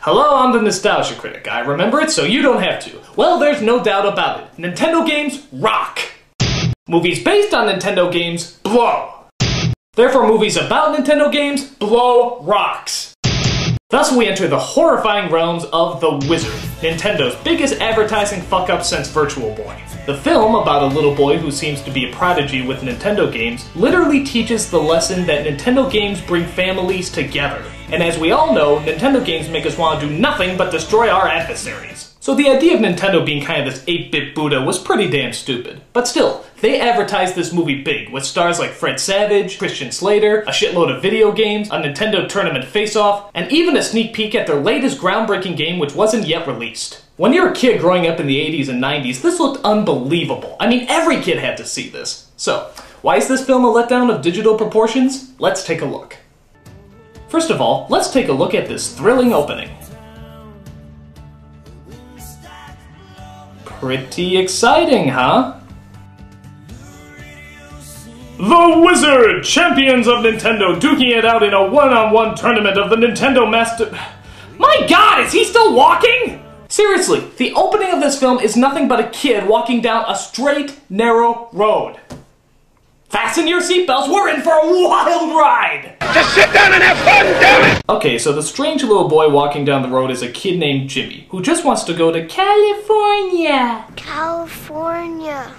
Hello, I'm the Nostalgia Critic. I remember it so you don't have to. Well, there's no doubt about it. Nintendo games rock. Movies based on Nintendo games blow. Therefore, movies about Nintendo games blow rocks. Thus, we enter the horrifying realms of The Wizard, Nintendo's biggest advertising fuck-up since Virtual Boy. The film, about a little boy who seems to be a prodigy with Nintendo games, literally teaches the lesson that Nintendo games bring families together. And as we all know, Nintendo games make us want to do nothing but destroy our adversaries. So the idea of Nintendo being kind of this 8-bit Buddha was pretty damn stupid. But still, they advertised this movie big, with stars like Fred Savage, Christian Slater, a shitload of video games, a Nintendo Tournament face-off, and even a sneak peek at their latest groundbreaking game which wasn't yet released. When you're a kid growing up in the 80s and 90s, this looked unbelievable. I mean, every kid had to see this. So, why is this film a letdown of digital proportions? Let's take a look. First of all, let's take a look at this thrilling opening. Pretty exciting, huh? The Wizard! Champions of Nintendo duking it out in a one-on-one tournament of the Nintendo Master... My god, is he still walking? Seriously, the opening of this film is nothing but a kid walking down a straight, narrow road. Fasten your seatbelts, we're in for a wild ride! Just sit down and have fun, damn it! Okay, so the strange little boy walking down the road is a kid named Jimmy, who just wants to go to California. California!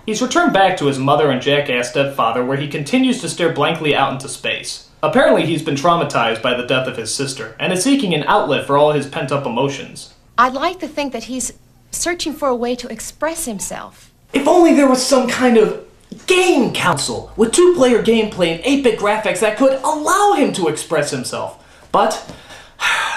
He's returned back to his mother and jackass stepfather, where he continues to stare blankly out into space. Apparently he's been traumatized by the death of his sister, and is seeking an outlet for all his pent-up emotions. I'd like to think that he's searching for a way to express himself. If only there was some kind of game console with 2-player gameplay and 8-bit graphics that could allow him to express himself. But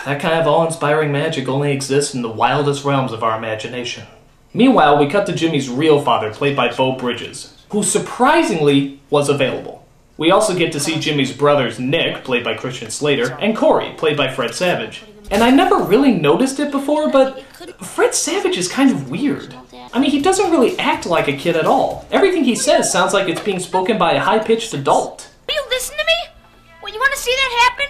that kind of awe-inspiring magic only exists in the wildest realms of our imagination. Meanwhile, we cut to Jimmy's real father, played by Beau Bridges, who surprisingly was available. We also get to see Jimmy's brothers Nick, played by Christian Slater, and Corey, played by Fred Savage. And I never really noticed it before, but Fred Savage is kind of weird. I mean, he doesn't really act like a kid at all. Everything he says sounds like it's being spoken by a high-pitched adult. Will you listen to me? Well, you want to see that happen?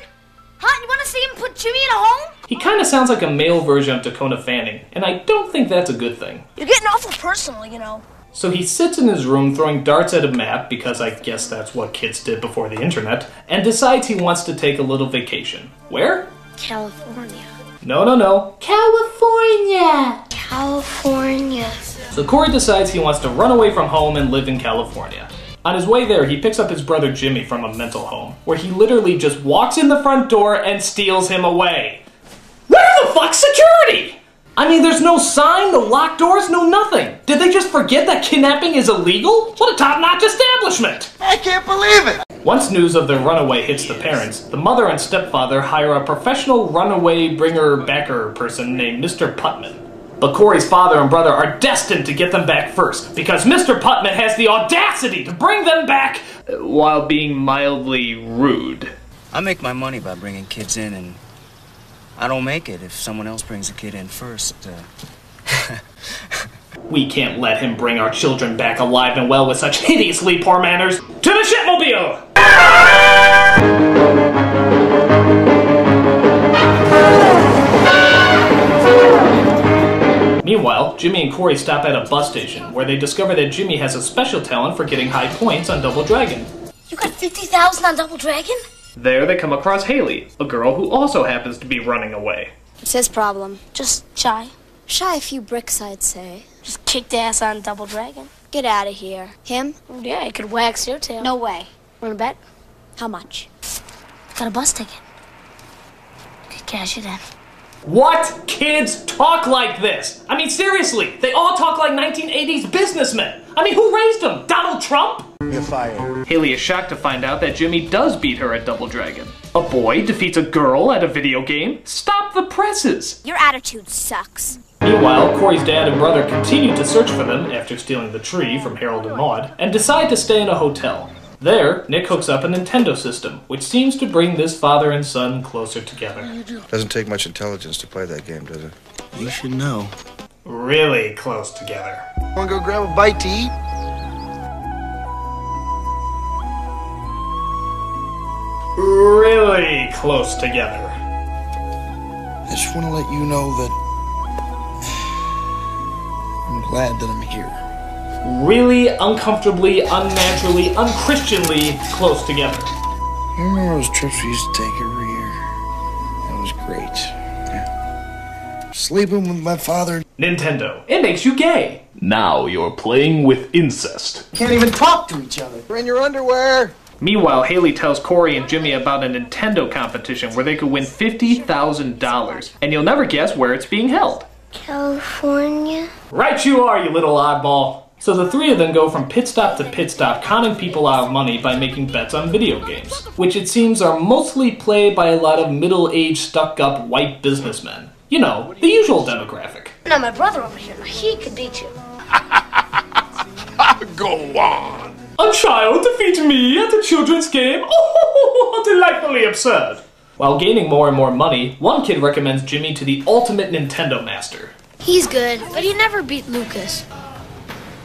Huh? You want to see him put Jimmy in a home? He kind of sounds like a male version of Dakota Fanning, and I don't think that's a good thing. You're getting awful personal, you know. So he sits in his room throwing darts at a map, because I guess that's what kids did before the internet, and decides he wants to take a little vacation. Where? California. No. California! California. So Corey decides he wants to run away from home and live in California. On his way there, he picks up his brother Jimmy from a mental home, where he literally just walks in the front door and steals him away. Where the fuck's security? I mean, there's no sign, no locked doors, no nothing. Did they just forget that kidnapping is illegal? What a top-notch establishment! I can't believe it! Once news of their runaway hits the parents, the mother and stepfather hire a professional runaway bringer-backer person named Mr. Putman. But Corey's father and brother are destined to get them back first, because Mr. Putman has the audacity to bring them back while being mildly rude. I make my money by bringing kids in, and I don't make it if someone else brings a kid in first. We can't let him bring our children back alive and well with such hideously poor manners. To the shipmobile! Meanwhile, Jimmy and Corey stop at a bus station, where they discover that Jimmy has a special talent for getting high points on Double Dragon. You got 50,000 on Double Dragon? There they come across Haley, a girl who also happens to be running away. It's his problem. Just shy. Shy a few bricks, I'd say. Just kicked ass on Double Dragon. Get out of here. Him? Yeah, he could wax your tail. No way. Wanna bet? How much? Got a bus ticket. Could cash it in. What kids talk like this? I mean, seriously, they all talk like 1980s businessmen. I mean, who raised them? Donald Trump? You're fired. Haley is shocked to find out that Jimmy does beat her at Double Dragon. A boy defeats a girl at a video game? Stop the presses! Your attitude sucks. Meanwhile, Corey's dad and brother continue to search for them after stealing the tree from Harold and Maude, and decide to stay in a hotel. There, Nick hooks up a Nintendo system, which seems to bring this father and son closer together. Doesn't take much intelligence to play that game, does it? You should know. Really close together. Wanna go grab a bite to eat? Really close together. I just want to let you know that I'm glad that I'm here. Really uncomfortably, unnaturally, unchristianly close together. You remember those trips we used to take every year? That was great. Yeah. Sleeping with my father. Nintendo. It makes you gay. Now you're playing with incest. Can't even talk to each other. You're in your underwear. Meanwhile, Haley tells Corey and Jimmy about a Nintendo competition where they could win $50,000. And you'll never guess where it's being held. California? Right you are, you little oddball. So the three of them go from pit stop to pit stop, conning people out of money by making bets on video games, which it seems are mostly played by a lot of middle-aged, stuck-up white businessmen. You know, the usual demographic. Now my brother over here, he could beat you. Go on. A child defeats me at a children's game? Oh, delightfully absurd. While gaining more and more money, one kid recommends Jimmy to the ultimate Nintendo master. He's good, but he never beat Lucas.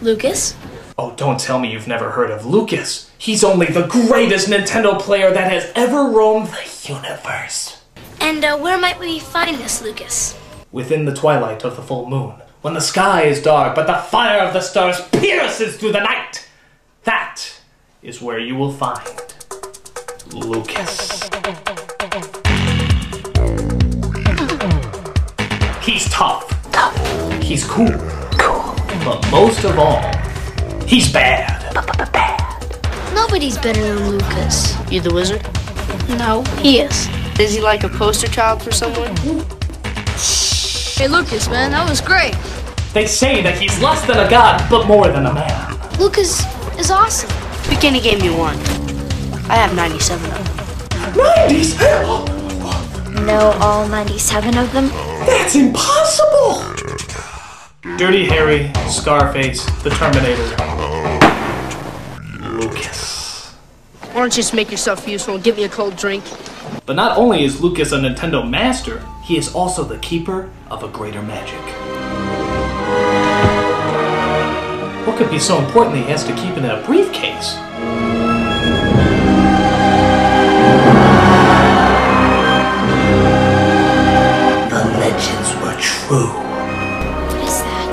Lucas? Oh, don't tell me you've never heard of Lucas. He's only the greatest Nintendo player that has ever roamed the universe. And where might we find this Lucas? Within the twilight of the full moon, when the sky is dark but the fire of the stars pierces through the night, that is where you will find Lucas. He's tough. He's cool. But most of all, he's bad. Nobody's better than Lucas. You the wizard? No, he is. Is he like a poster child for someone? Hey Lucas, man, that was great. They say that he's less than a god, but more than a man. Lucas is awesome. Pick any game you want. I have 97 of them. 97? Know all 97 of them? That's impossible! Dirty Harry, Scarface, the Terminator, Lucas. Why don't you just make yourself useful and give me a cold drink? But not only is Lucas a Nintendo master, he is also the keeper of a greater magic. What could be so important that he has to keep it in a briefcase? The legends were true. What is that?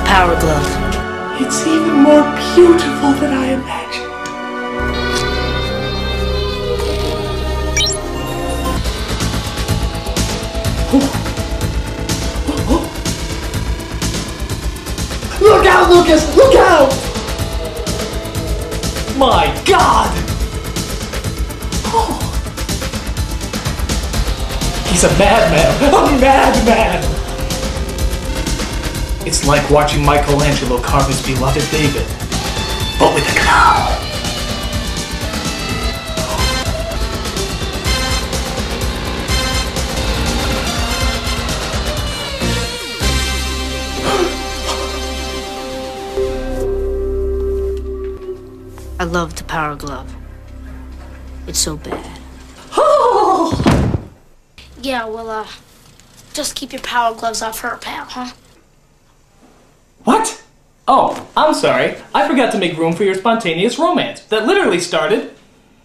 Power glove. It's even more beautiful than I imagined. Look out, Lucas! Look out! My God! Oh. He's a madman! A madman! It's like watching Michelangelo carve his beloved David, but with a cow. I love the power glove. It's so bad. Yeah, well, just keep your power gloves off her, pal, huh? What? Oh, I'm sorry. I forgot to make room for your spontaneous romance that literally started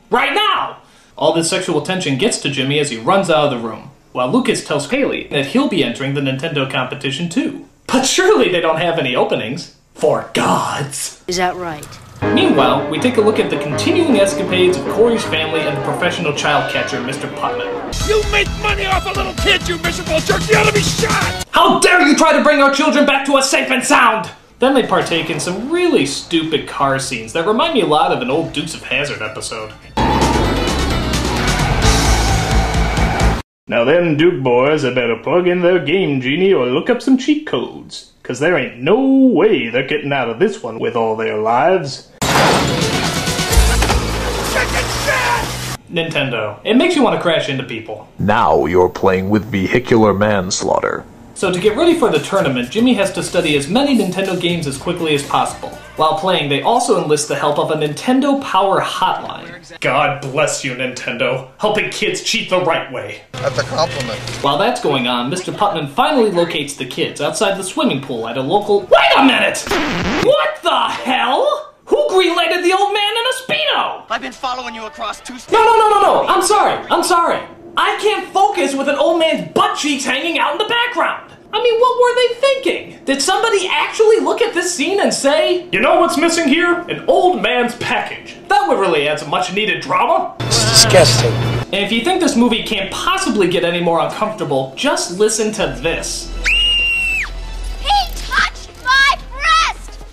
right now. All this sexual tension gets to Jimmy as he runs out of the room, while Lucas tells Haley that he'll be entering the Nintendo competition too. But surely they don't have any openings. For gods. Is that right? Meanwhile, we take a look at the continuing escapades of Corey's family and the professional child catcher, Mr. Putman. You make money off a little kid, you miserable jerk! You ought to be shot! How dare you try to bring our children back to us safe and sound! Then they partake in some really stupid car scenes that remind me a lot of an old Dukes of Hazzard episode. Now them Duke boys had better plug in their Game Genie or look up some cheat codes, 'cause there ain't no way they're getting out of this one with all their lives. Nintendo. It makes you want to crash into people. Now you're playing with vehicular manslaughter. So to get ready for the tournament, Jimmy has to study as many Nintendo games as quickly as possible. While playing, they also enlist the help of a Nintendo Power Hotline. God bless you, Nintendo, helping kids cheat the right way. That's a compliment. While that's going on, Mr. Putman finally locates the kids outside the swimming pool at a local— Wait a minute! What the hell? Who greenlighted the old man in a Speedo? I've been following you across 2 states. No. I'm sorry. I can't focus with an old man's butt cheeks hanging out in the background. I mean, what were they thinking? Did somebody actually look at this scene and say, you know what's missing here? An old man's package. That would really add some much needed drama. It's disgusting. And if you think this movie can't possibly get any more uncomfortable, just listen to this. He touched my breast!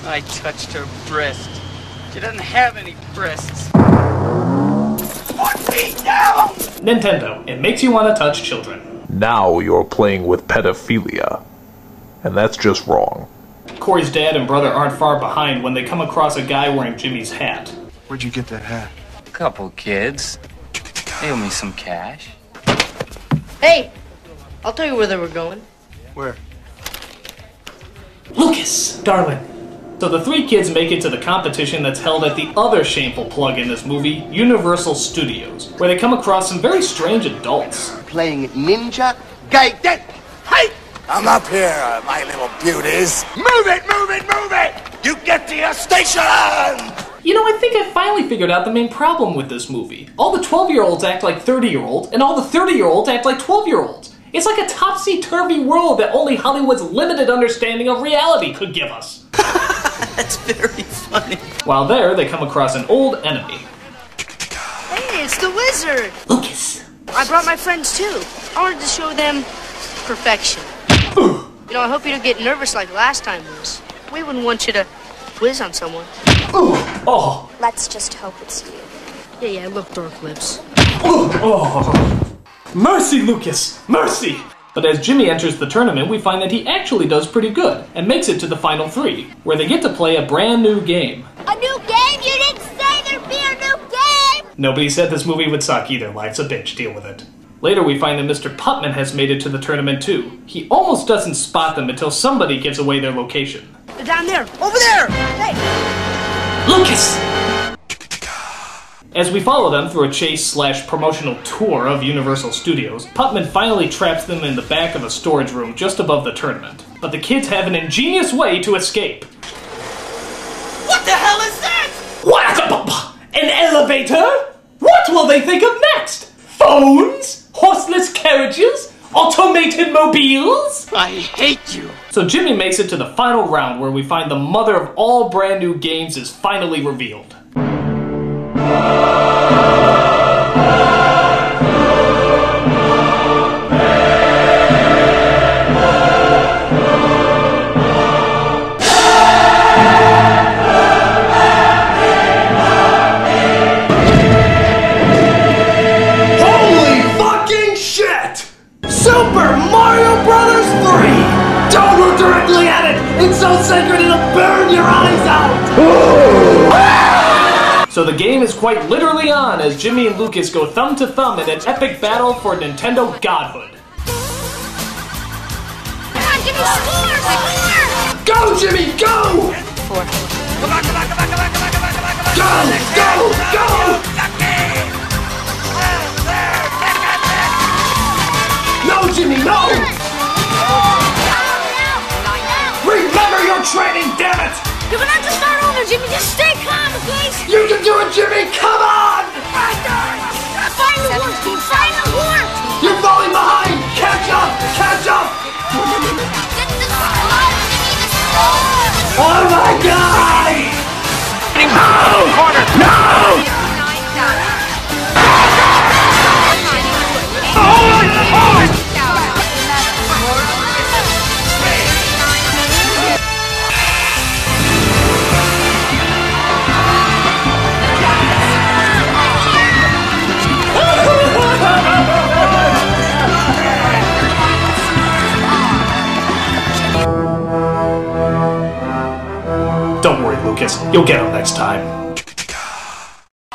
I touched her breast. She doesn't have any breasts. Put me down! Nintendo, it makes you want to touch children. Now you're playing with pedophilia. And that's just wrong. Corey's dad and brother aren't far behind when they come across a guy wearing Jimmy's hat. Where'd you get that hat? Couple kids. They owe me some cash. Hey, I'll tell you where they were going. Where? Lucas, darling. So the three kids make it to the competition that's held at the other shameful plug in this movie, Universal Studios, where they come across some very strange adults. Playing Ninja Gaiden. Hey! I'm up here, my little beauties. Move it! You get to your station! You know, I think I finally figured out the main problem with this movie. All the 12-year-olds act like 30-year-olds, and all the 30-year-olds act like 12-year-olds. It's like a topsy-turvy world that only Hollywood's limited understanding of reality could give us. That's very funny. While there, they come across an old enemy. Hey, it's the wizard. Lucas. I brought my friends too. I wanted to show them perfection. You know, I hope you don't get nervous like last time, Liz. We wouldn't want you to whiz on someone. Oh. Let's just hope it's you. Yeah, look, Dark Lips. Oh. Mercy, Lucas! Mercy! But as Jimmy enters the tournament, we find that he actually does pretty good, and makes it to the final three, where they get to play a brand new game. A new game? You didn't say there'd be a new game! Nobody said this movie would suck either. Life's a bitch. Deal with it. Later we find that Mr. Putman has made it to the tournament too. He almost doesn't spot them until somebody gives away their location. They're down there, over there! Hey! Lucas! As we follow them through a chase/promotional tour of Universal Studios, Putman finally traps them in the back of a storage room just above the tournament. But the kids have an ingenious way to escape. What the hell is that? What? An elevator? What will they think of next? Phones? Horseless carriages? Automated mobiles? I hate you. So Jimmy makes it to the final round where we find the mother of all brand new games is finally revealed. Super Mario Brothers 3! Don't look directly at it! It's so sacred it'll burn your eyes out! So the game is quite literally on as Jimmy and Lucas go thumb to thumb in an epic battle for Nintendo godhood. Come on, Jimmy, score! Go, Jimmy, go! 4. Come on. Go! No, Jimmy, no! Remember your training, damn it! You're gonna have to start over, Jimmy. Just stay calm, please. You can do it, Jimmy! Come on! Find the horse, dude. Find the horse. You're falling behind! Catch up! Catch up! Get the score, Jimmy. The score. Oh my God! Don't worry, Lucas. You'll get him next time.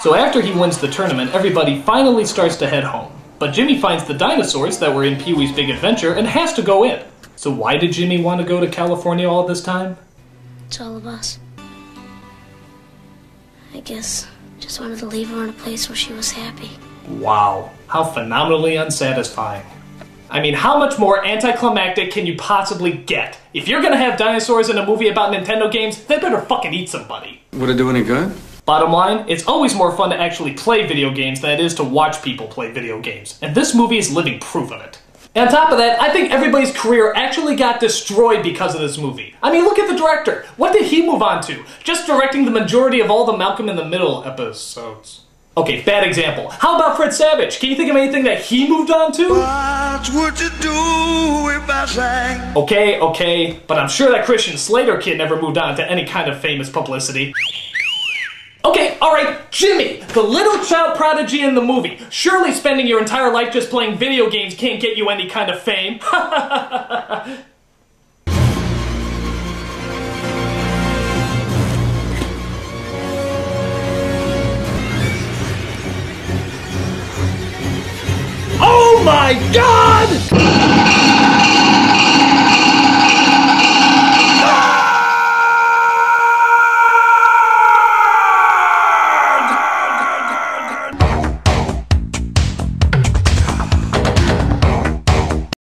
So after he wins the tournament, everybody finally starts to head home. But Jimmy finds the dinosaurs that were in Pee-wee's Big Adventure and has to go in. So why did Jimmy want to go to California all this time? It's all of us. I guess just wanted to leave her in a place where she was happy. Wow, how phenomenally unsatisfying. I mean, how much more anticlimactic can you possibly get? If you're gonna have dinosaurs in a movie about Nintendo games, they better fucking eat somebody. Would it do any good? Bottom line, it's always more fun to actually play video games than it is to watch people play video games. And this movie is living proof of it. And on top of that, I think everybody's career actually got destroyed because of this movie. I mean, look at the director. What did he move on to? Just directing the majority of all the Malcolm in the Middle episodes. Okay, bad example. How about Fred Savage? Can you think of anything that he moved on to? What would you do if I sang? Okay, but I'm sure that Christian Slater kid never moved on to any kind of famous publicity. Okay, alright, Jimmy, the little child prodigy in the movie. Surely spending your entire life just playing video games can't get you any kind of fame. Oh my God!